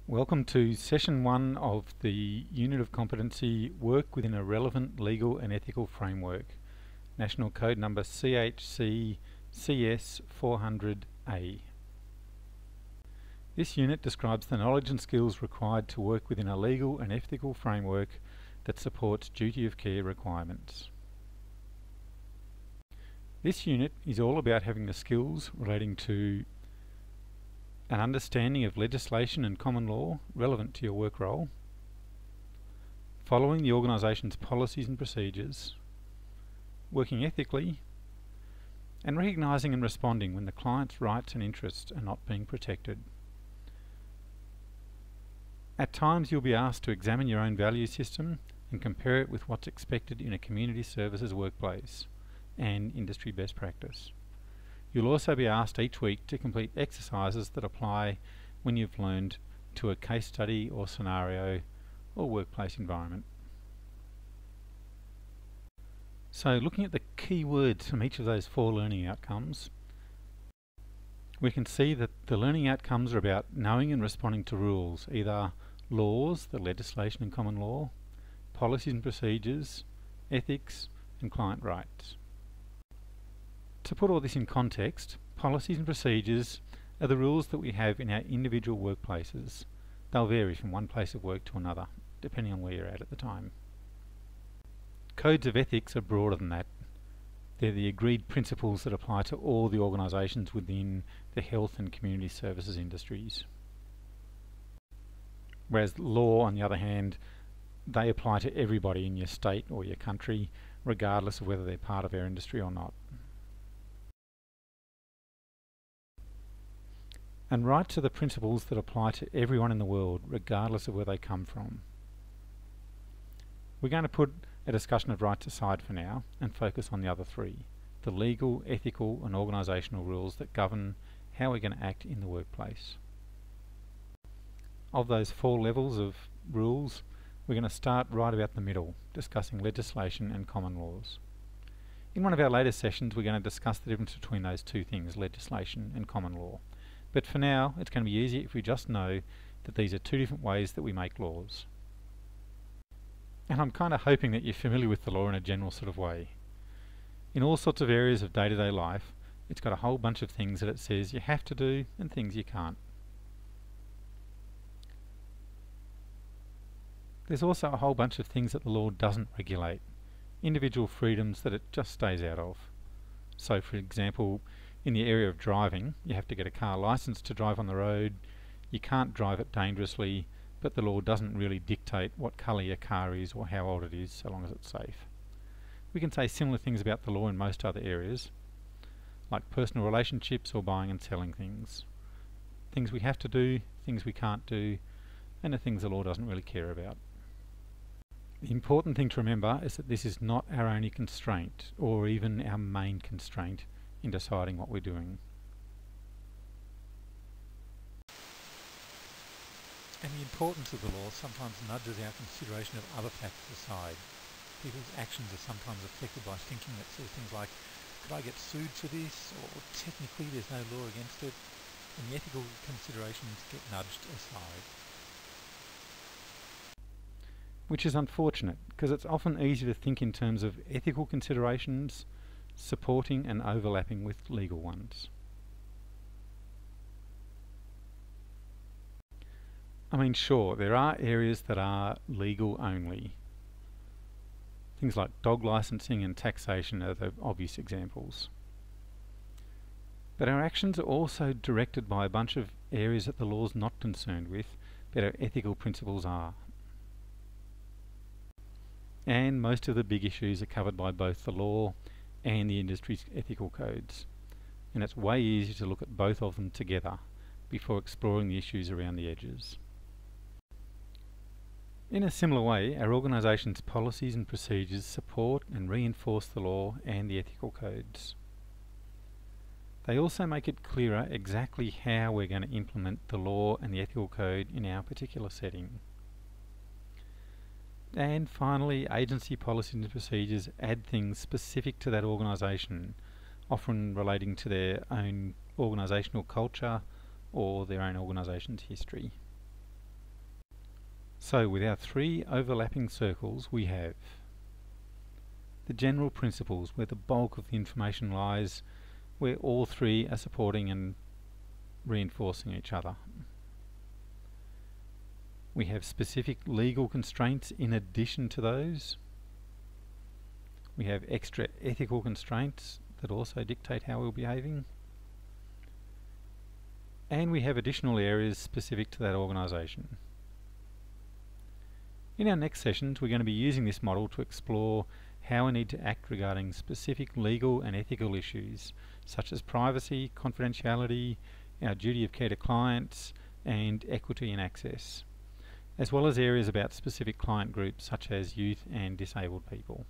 Welcome to Session 1 of the Unit of Competency Work within a Relevant Legal and Ethical Framework, National Code number CHCLEG001. This unit describes the knowledge and skills required to work within a legal and ethical framework that supports duty of care requirements. This unit is all about having the skills relating to an understanding of legislation and common law relevant to your work role, following the organisation's policies and procedures, working ethically, and recognising and responding when the client's rights and interests are not being protected. At times you'll be asked to examine your own value system and compare it with what's expected in a community services workplace and industry best practice. You'll also be asked each week to complete exercises that apply when you've learned to a case study or scenario or workplace environment. So looking at the key words from each of those 4 learning outcomes, we can see that the learning outcomes are about knowing and responding to rules, either laws, the legislation and common law, policies and procedures, ethics and client rights. To put all this in context, policies and procedures are the rules that we have in our individual workplaces. They'll vary from one place of work to another, depending on where you're at the time. Codes of ethics are broader than that. They're the agreed principles that apply to all the organisations within the health and community services industries. Whereas law, on the other hand, they apply to everybody in your state or your country, regardless of whether they're part of our industry or not. And rights are the principles that apply to everyone in the world, regardless of where they come from. We're going to put a discussion of rights aside for now and focus on the other 3, the legal, ethical and organisational rules that govern how we're going to act in the workplace. Of those 4 levels of rules, we're going to start right about the middle, discussing legislation and common laws. In one of our later sessions, we're going to discuss the difference between those 2 things, legislation and common law. But for now, it's going to be easy if we just know that these are 2 different ways that we make laws. And I'm kind of hoping that you're familiar with the law in a general sort of way. In all sorts of areas of day-to-day life, it's got a whole bunch of things that it says you have to do and things you can't. There's also a whole bunch of things that the law doesn't regulate, individual freedoms that it just stays out of. So for example, in the area of driving, you have to get a car licence to drive on the road. You can't drive it dangerously, but the law doesn't really dictate what colour your car is or how old it is, so long as it's safe. We can say similar things about the law in most other areas, like personal relationships or buying and selling things. Things we have to do, things we can't do, and the things the law doesn't really care about. The important thing to remember is that this is not our only constraint, or even our main constraint in deciding what we're doing. And the importance of the law sometimes nudges our consideration of other factors aside. People's actions are sometimes affected by thinking that says things like, could I get sued for this? Or technically there's no law against it. And the ethical considerations get nudged aside. Which is unfortunate, because it's often easy to think in terms of ethical considerations supporting and overlapping with legal ones. I mean, sure, there are areas that are legal only. Things like dog licensing and taxation are the obvious examples. But our actions are also directed by a bunch of areas that the law's not concerned with, but our ethical principles are. And most of the big issues are covered by both the law and the industry's ethical codes. And it's way easier to look at both of them together before exploring the issues around the edges. In a similar way, our organisation's policies and procedures support and reinforce the law and the ethical codes. They also make it clearer exactly how we're going to implement the law and the ethical code in our particular setting. And finally, agency policies and procedures add things specific to that organisation, often relating to their own organisational culture or their own organisation's history. So with our three overlapping circles we have the general principles where the bulk of the information lies, where all three are supporting and reinforcing each other. We have specific legal constraints in addition to those. We have extra ethical constraints that also dictate how we're behaving. And we have additional areas specific to that organisation. In our next sessions we're going to be using this model to explore how we need to act regarding specific legal and ethical issues such as privacy, confidentiality, our duty of care to clients, and equity and access, as well as areas about specific client groups such as youth and disabled people.